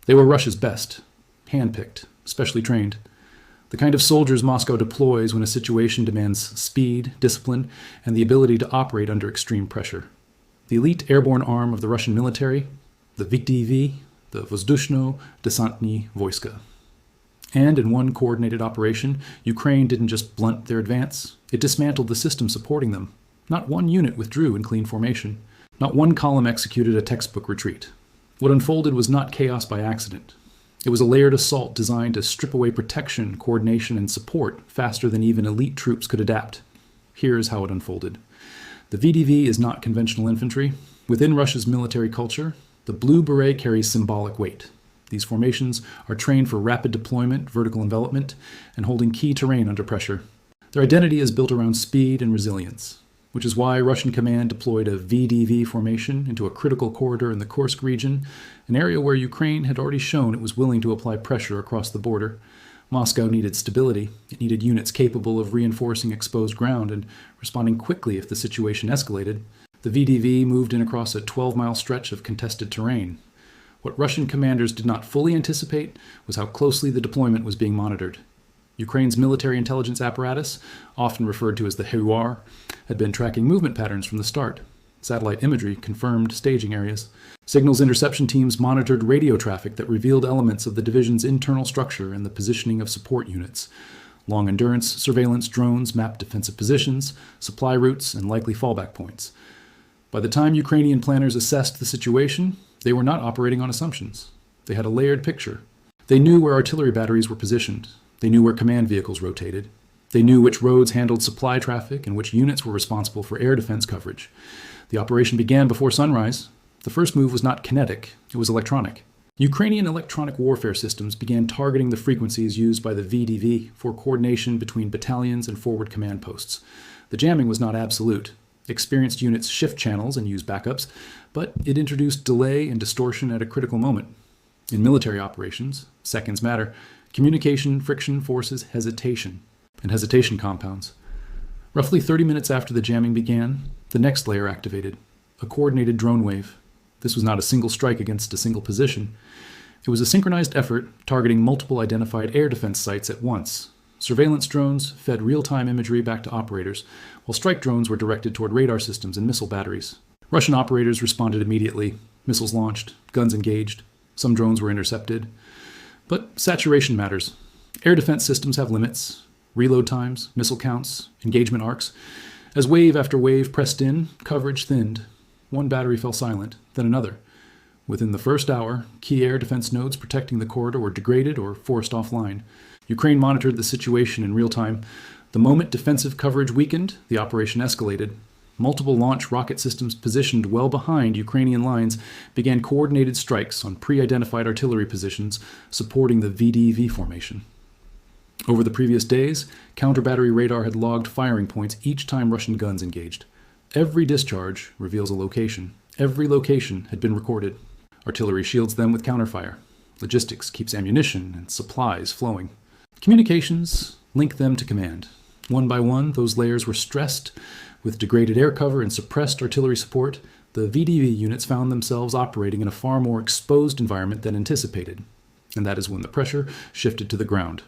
They were Russia's best, hand-picked, specially trained. The kind of soldiers Moscow deploys when a situation demands speed, discipline, and the ability to operate under extreme pressure. The elite airborne arm of the Russian military, the VDV, the Vozdушno-Desantny Vojska. And in one coordinated operation, Ukraine didn't just blunt their advance, it dismantled the system supporting them. Not one unit withdrew in clean formation. Not one column executed a textbook retreat. What unfolded was not chaos by accident. It was a layered assault designed to strip away protection, coordination, and support faster than even elite troops could adapt. Here's how it unfolded. The VDV is not conventional infantry. Within Russia's military culture, the blue beret carries symbolic weight. These formations are trained for rapid deployment, vertical envelopment, and holding key terrain under pressure. Their identity is built around speed and resilience, which is why Russian command deployed a VDV formation into a critical corridor in the Kursk region, an area where Ukraine had already shown it was willing to apply pressure across the border. Moscow needed stability. It needed units capable of reinforcing exposed ground and responding quickly if the situation escalated. The VDV moved in across a 12-mile stretch of contested terrain. What Russian commanders did not fully anticipate was how closely the deployment was being monitored. Ukraine's military intelligence apparatus, often referred to as the HEWAR, had been tracking movement patterns from the start. Satellite imagery confirmed staging areas. Signals interception teams monitored radio traffic that revealed elements of the division's internal structure and the positioning of support units. Long-endurance surveillance drones mapped defensive positions, supply routes, and likely fallback points. By the time Ukrainian planners assessed the situation, they were not operating on assumptions. They had a layered picture. They knew where artillery batteries were positioned. They knew where command vehicles rotated. They knew which roads handled supply traffic and which units were responsible for air defense coverage. The operation began before sunrise. The first move was not kinetic, it was electronic. Ukrainian electronic warfare systems began targeting the frequencies used by the VDV for coordination between battalions and forward command posts. The jamming was not absolute. Experienced units shift channels and use backups, but it introduced delay and distortion at a critical moment. In military operations, seconds matter. Communication friction forces hesitation, and hesitation compounds. Roughly 30 minutes after the jamming began, the next layer activated, a coordinated drone wave. This was not a single strike against a single position. It was a synchronized effort targeting multiple identified air defense sites at once. Surveillance drones fed real-time imagery back to operators, while strike drones were directed toward radar systems and missile batteries. Russian operators responded immediately. Missiles launched, guns engaged. Some drones were intercepted. But saturation matters. Air defense systems have limits, reload times, missile counts, engagement arcs. As wave after wave pressed in, coverage thinned. One battery fell silent, then another. Within the first hour, key air defense nodes protecting the corridor were degraded or forced offline. Ukraine monitored the situation in real time. The moment defensive coverage weakened, the operation escalated. Multiple launch rocket systems positioned well behind Ukrainian lines began coordinated strikes on pre-identified artillery positions supporting the VDV formation. Over the previous days, counter-battery radar had logged firing points each time Russian guns engaged. Every discharge reveals a location. Every location had been recorded. Artillery shields them with counterfire. Logistics keeps ammunition and supplies flowing. Communications link them to command. One by one, those layers were stressed. With degraded air cover and suppressed artillery support, the VDV units found themselves operating in a far more exposed environment than anticipated. And that is when the pressure shifted to the ground.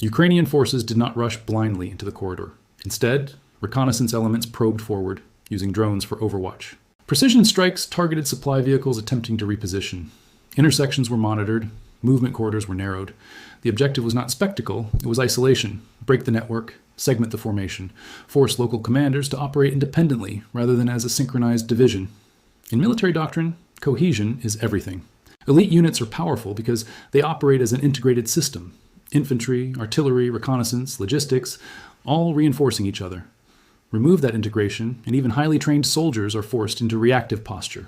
Ukrainian forces did not rush blindly into the corridor. Instead, reconnaissance elements probed forward, using drones for overwatch. Precision strikes targeted supply vehicles attempting to reposition. Intersections were monitored, movement corridors were narrowed. The objective was not spectacle, it was isolation. Break the network, segment the formation, force local commanders to operate independently rather than as a synchronized division. In military doctrine, cohesion is everything. Elite units are powerful because they operate as an integrated system. Infantry, artillery, reconnaissance, logistics, all reinforcing each other. Remove that integration, and even highly trained soldiers are forced into reactive posture.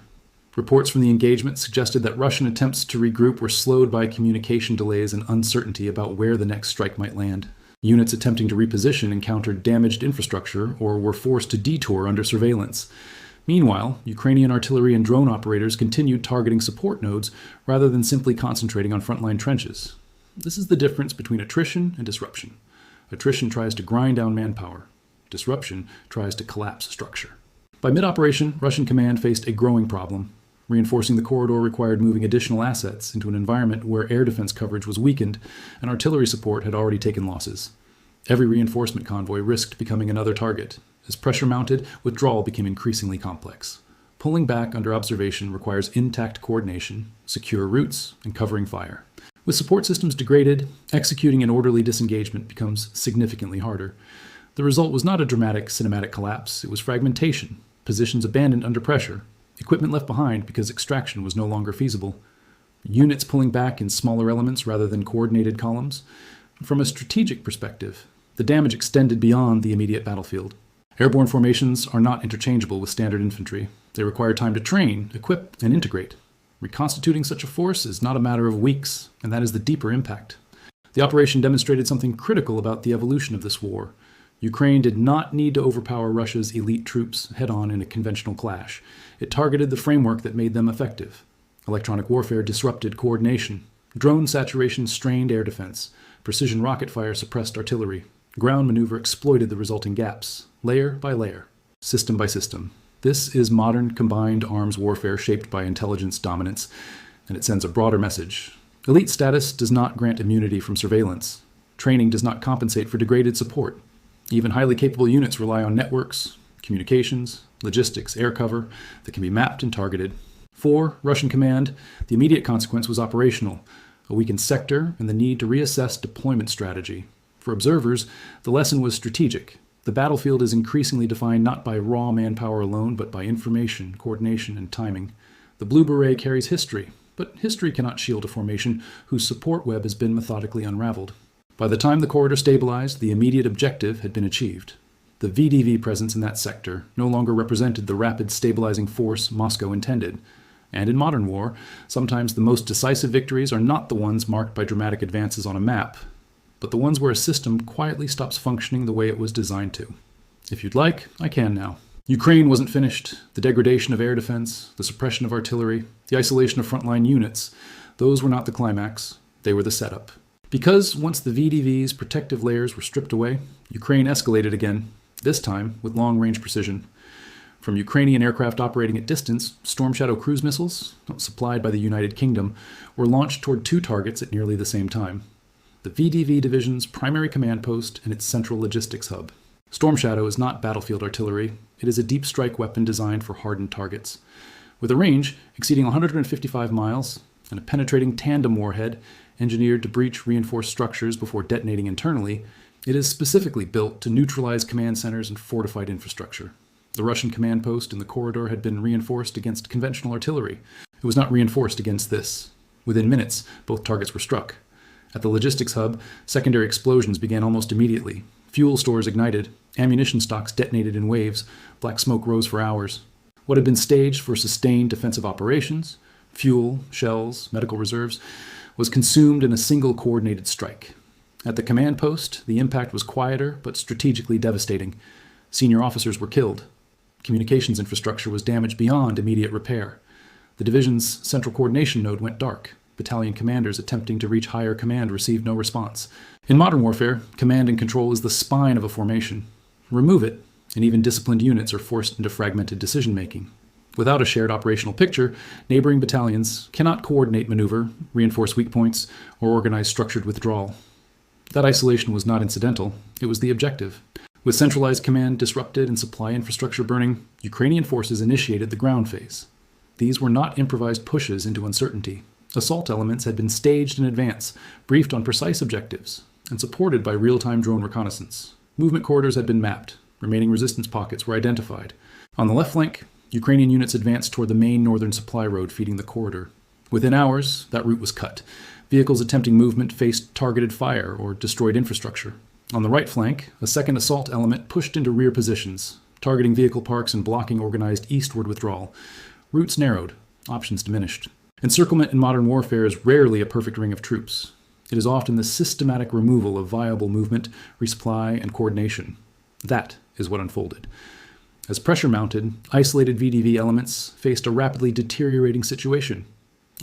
Reports from the engagement suggested that Russian attempts to regroup were slowed by communication delays and uncertainty about where the next strike might land. Units attempting to reposition encountered damaged infrastructure or were forced to detour under surveillance. Meanwhile, Ukrainian artillery and drone operators continued targeting support nodes rather than simply concentrating on frontline trenches. This is the difference between attrition and disruption. Attrition tries to grind down manpower. Disruption tries to collapse structure. By mid-operation, Russian command faced a growing problem. Reinforcing the corridor required moving additional assets into an environment where air defense coverage was weakened and artillery support had already taken losses. Every reinforcement convoy risked becoming another target. As pressure mounted, withdrawal became increasingly complex. Pulling back under observation requires intact coordination, secure routes, and covering fire. With support systems degraded, executing an orderly disengagement becomes significantly harder. The result was not a dramatic cinematic collapse, it was fragmentation, positions abandoned under pressure, equipment left behind because extraction was no longer feasible, units pulling back in smaller elements rather than coordinated columns. From a strategic perspective, the damage extended beyond the immediate battlefield. Airborne formations are not interchangeable with standard infantry. They require time to train, equip, and integrate. Reconstituting such a force is not a matter of weeks, and that is the deeper impact. The operation demonstrated something critical about the evolution of this war. Ukraine did not need to overpower Russia's elite troops head-on in a conventional clash. It targeted the framework that made them effective. Electronic warfare disrupted coordination. Drone saturation strained air defense. Precision rocket fire suppressed artillery. Ground maneuver exploited the resulting gaps, layer by layer, system by system. This is modern combined arms warfare shaped by intelligence dominance, and it sends a broader message. Elite status does not grant immunity from surveillance. Training does not compensate for degraded support. Even highly capable units rely on networks, communications, logistics, air cover that can be mapped and targeted. For Russian command, the immediate consequence was operational, a weakened sector and the need to reassess deployment strategy. For observers, the lesson was strategic. The battlefield is increasingly defined not by raw manpower alone, but by information, coordination, and timing. The Blue Beret carries history, but history cannot shield a formation whose support web has been methodically unraveled. By the time the corridor stabilized, the immediate objective had been achieved. The VDV presence in that sector no longer represented the rapid stabilizing force Moscow intended. And in modern war, sometimes the most decisive victories are not the ones marked by dramatic advances on a map, but the ones where a system quietly stops functioning the way it was designed to. If you'd like, I can now. Ukraine wasn't finished. The degradation of air defense, the suppression of artillery, the isolation of frontline units, those were not the climax. They were the setup. Because once the VDV's protective layers were stripped away, Ukraine escalated again, this time with long-range precision. From Ukrainian aircraft operating at distance, Storm Shadow cruise missiles, supplied by the United Kingdom, were launched toward two targets at nearly the same time: the VDV division's primary command post and its central logistics hub. Storm Shadow is not battlefield artillery. It is a deep strike weapon designed for hardened targets. With a range exceeding 155 miles and a penetrating tandem warhead engineered to breach reinforced structures before detonating internally, it is specifically built to neutralize command centers and fortified infrastructure. The Russian command post in the corridor had been reinforced against conventional artillery. It was not reinforced against this. Within minutes, both targets were struck. At the logistics hub, secondary explosions began almost immediately. Fuel stores ignited, ammunition stocks detonated in waves, black smoke rose for hours. What had been staged for sustained defensive operations, fuel, shells, medical reserves, was consumed in a single coordinated strike. At the command post, the impact was quieter but strategically devastating. Senior officers were killed. Communications infrastructure was damaged beyond immediate repair. The division's central coordination node went dark. Battalion commanders attempting to reach higher command received no response. In modern warfare, command and control is the spine of a formation. Remove it, and even disciplined units are forced into fragmented decision-making. Without a shared operational picture, neighboring battalions cannot coordinate maneuver, reinforce weak points, or organize structured withdrawal. That isolation was not incidental. It was the objective. With centralized command disrupted and supply infrastructure burning, Ukrainian forces initiated the ground phase. These were not improvised pushes into uncertainty. Assault elements had been staged in advance, briefed on precise objectives, and supported by real-time drone reconnaissance. Movement corridors had been mapped. Remaining resistance pockets were identified. On the left flank, Ukrainian units advanced toward the main northern supply road feeding the corridor. Within hours, that route was cut. Vehicles attempting movement faced targeted fire or destroyed infrastructure. On the right flank, a second assault element pushed into rear positions, targeting vehicle parks and blocking organized eastward withdrawal. Routes narrowed, options diminished. Encirclement in modern warfare is rarely a perfect ring of troops. It is often the systematic removal of viable movement, resupply, and coordination. That is what unfolded. As pressure mounted, isolated VDV elements faced a rapidly deteriorating situation.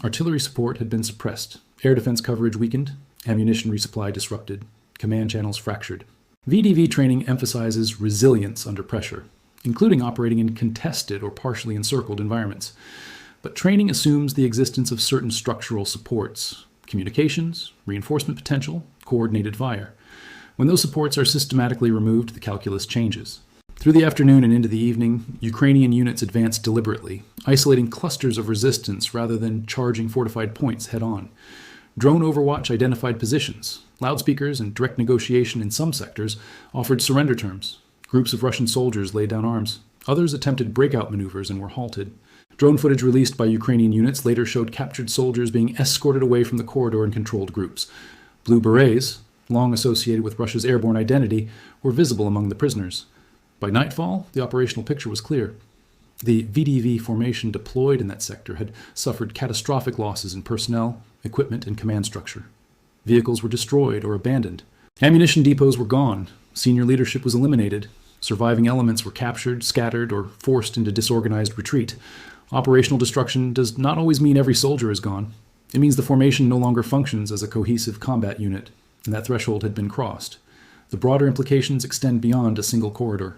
Artillery support had been suppressed, air defense coverage weakened, ammunition resupply disrupted, command channels fractured. VDV training emphasizes resilience under pressure, including operating in contested or partially encircled environments. But training assumes the existence of certain structural supports: communications, reinforcement potential, coordinated fire. When those supports are systematically removed, the calculus changes. Through the afternoon and into the evening, Ukrainian units advanced deliberately, isolating clusters of resistance rather than charging fortified points head-on. Drone overwatch identified positions. Loudspeakers and direct negotiation in some sectors offered surrender terms. Groups of Russian soldiers laid down arms. Others attempted breakout maneuvers and were halted. Drone footage released by Ukrainian units later showed captured soldiers being escorted away from the corridor in controlled groups. Blue berets, long associated with Russia's airborne identity, were visible among the prisoners. By nightfall, the operational picture was clear. The VDV formation deployed in that sector had suffered catastrophic losses in personnel, equipment, and command structure. Vehicles were destroyed or abandoned. Ammunition depots were gone. Senior leadership was eliminated. Surviving elements were captured, scattered, or forced into disorganized retreat. Operational destruction does not always mean every soldier is gone. It means the formation no longer functions as a cohesive combat unit, and that threshold had been crossed. The broader implications extend beyond a single corridor.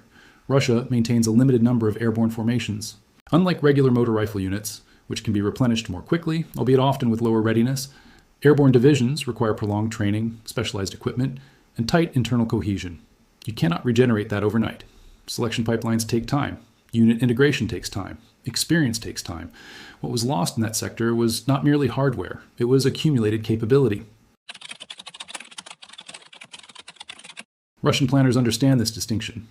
Russia maintains a limited number of airborne formations. Unlike regular motor rifle units, which can be replenished more quickly, albeit often with lower readiness, airborne divisions require prolonged training, specialized equipment, and tight internal cohesion. You cannot regenerate that overnight. Selection pipelines take time. Unit integration takes time. Experience takes time. What was lost in that sector was not merely hardware, it was accumulated capability. Russian planners understand this distinction.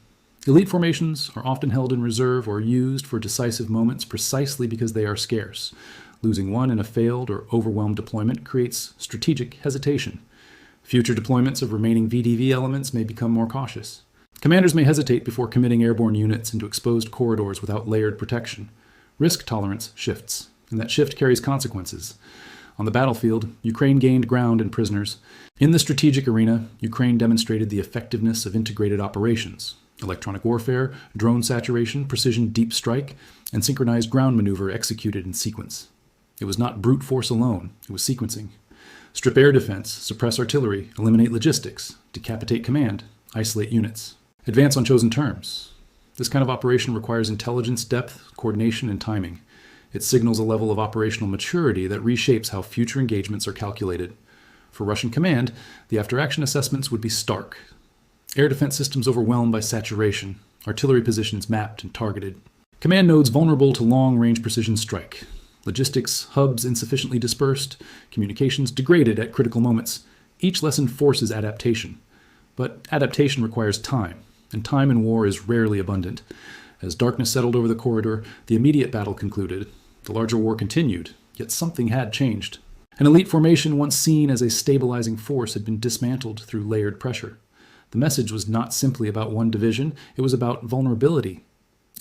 Elite formations are often held in reserve or used for decisive moments precisely because they are scarce. Losing one in a failed or overwhelmed deployment creates strategic hesitation. Future deployments of remaining VDV elements may become more cautious. Commanders may hesitate before committing airborne units into exposed corridors without layered protection. Risk tolerance shifts, and that shift carries consequences. On the battlefield, Ukraine gained ground and prisoners. In the strategic arena, Ukraine demonstrated the effectiveness of integrated operations: electronic warfare, drone saturation, precision deep strike, and synchronized ground maneuver executed in sequence. It was not brute force alone, it was sequencing. Strip air defense, suppress artillery, eliminate logistics, decapitate command, isolate units. Advance on chosen terms. This kind of operation requires intelligence, depth, coordination, and timing. It signals a level of operational maturity that reshapes how future engagements are calculated. For Russian command, the after-action assessments would be stark. Air defense systems overwhelmed by saturation, artillery positions mapped and targeted. Command nodes vulnerable to long-range precision strike. Logistics hubs insufficiently dispersed, communications degraded at critical moments. Each lesson forces adaptation. But adaptation requires time, and time in war is rarely abundant. As darkness settled over the corridor, the immediate battle concluded. The larger war continued, yet something had changed. An elite formation once seen as a stabilizing force had been dismantled through layered pressure. The message was not simply about one division, it was about vulnerability.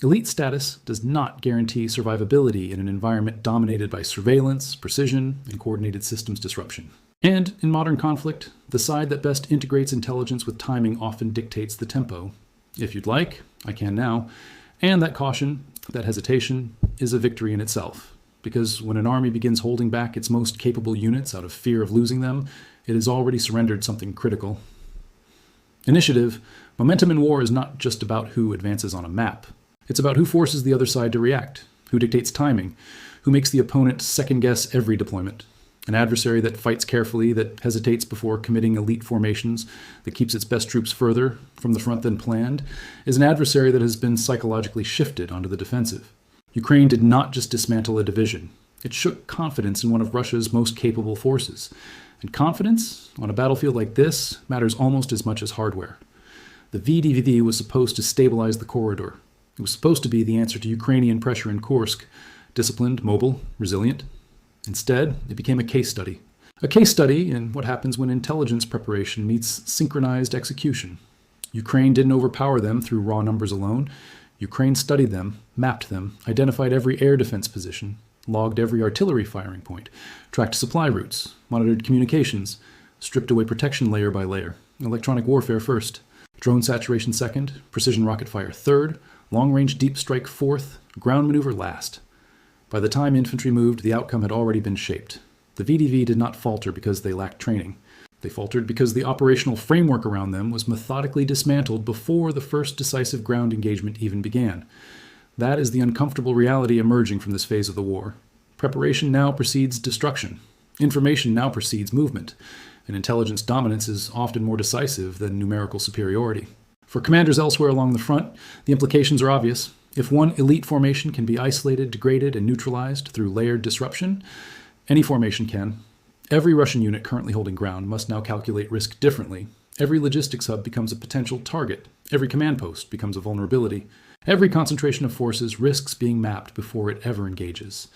Elite status does not guarantee survivability in an environment dominated by surveillance, precision, and coordinated systems disruption. And in modern conflict, the side that best integrates intelligence with timing often dictates the tempo. If you'd like, I can now. And that caution, that hesitation, is a victory in itself. Because when an army begins holding back its most capable units out of fear of losing them, it has already surrendered something critical. Initiative, momentum in war is not just about who advances on a map. It's about who forces the other side to react, who dictates timing, who makes the opponent second-guess every deployment. An adversary that fights carefully, that hesitates before committing elite formations, that keeps its best troops further from the front than planned, is an adversary that has been psychologically shifted onto the defensive. Ukraine did not just dismantle a division. It shook confidence in one of Russia's most capable forces. And confidence, on a battlefield like this, matters almost as much as hardware. The VDV was supposed to stabilize the corridor. It was supposed to be the answer to Ukrainian pressure in Kursk: disciplined, mobile, resilient. Instead, it became a case study. A case study in what happens when intelligence preparation meets synchronized execution. Ukraine didn't overpower them through raw numbers alone. Ukraine studied them, mapped them, identified every air defense position, logged every artillery firing point, tracked supply routes, monitored communications, stripped away protection layer by layer. Electronic warfare first, drone saturation second, precision rocket fire third, long-range deep strike fourth, ground maneuver last. By the time infantry moved, the outcome had already been shaped. The VDV did not falter because they lacked training. They faltered because the operational framework around them was methodically dismantled before the first decisive ground engagement even began. That is the uncomfortable reality emerging from this phase of the war. Preparation now precedes destruction. Information now precedes movement, and intelligence dominance is often more decisive than numerical superiority. For commanders elsewhere along the front, the implications are obvious. If one elite formation can be isolated, degraded, and neutralized through layered disruption, any formation can. Every Russian unit currently holding ground must now calculate risk differently. Every logistics hub becomes a potential target. Every command post becomes a vulnerability. Every concentration of forces risks being mapped before it ever engages.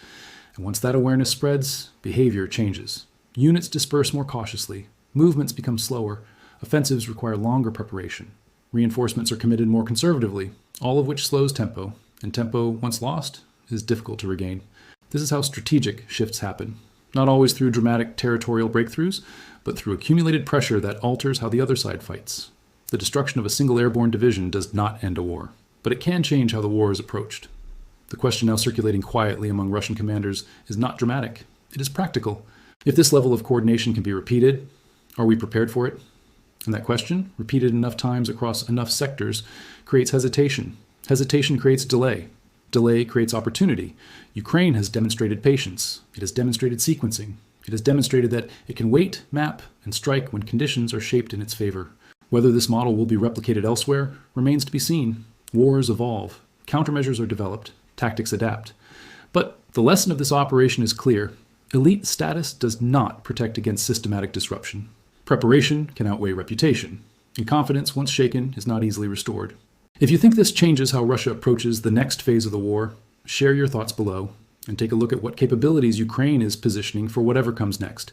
And once that awareness spreads, behavior changes. Units disperse more cautiously. Movements become slower. Offensives require longer preparation. Reinforcements are committed more conservatively, all of which slows tempo, and tempo, once lost, is difficult to regain. This is how strategic shifts happen, not always through dramatic territorial breakthroughs, but through accumulated pressure that alters how the other side fights. The destruction of a single airborne division does not end a war, but it can change how the war is approached. The question now circulating quietly among Russian commanders is not dramatic, it is practical. If this level of coordination can be repeated, are we prepared for it? And that question, repeated enough times across enough sectors, creates hesitation. Hesitation creates delay. Delay creates opportunity. Ukraine has demonstrated patience. It has demonstrated sequencing. It has demonstrated that it can wait, map, and strike when conditions are shaped in its favor. Whether this model will be replicated elsewhere remains to be seen. Wars evolve. Countermeasures are developed. Tactics adapt. But the lesson of this operation is clear. Elite status does not protect against systematic disruption. Preparation can outweigh reputation, and confidence, once shaken, is not easily restored. If you think this changes how Russia approaches the next phase of the war, share your thoughts below, and take a look at what capabilities Ukraine is positioning for whatever comes next.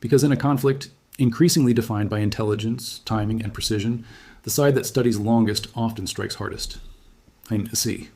Because in a conflict increasingly defined by intelligence, timing, and precision, the side that studies longest often strikes hardest. Ein See.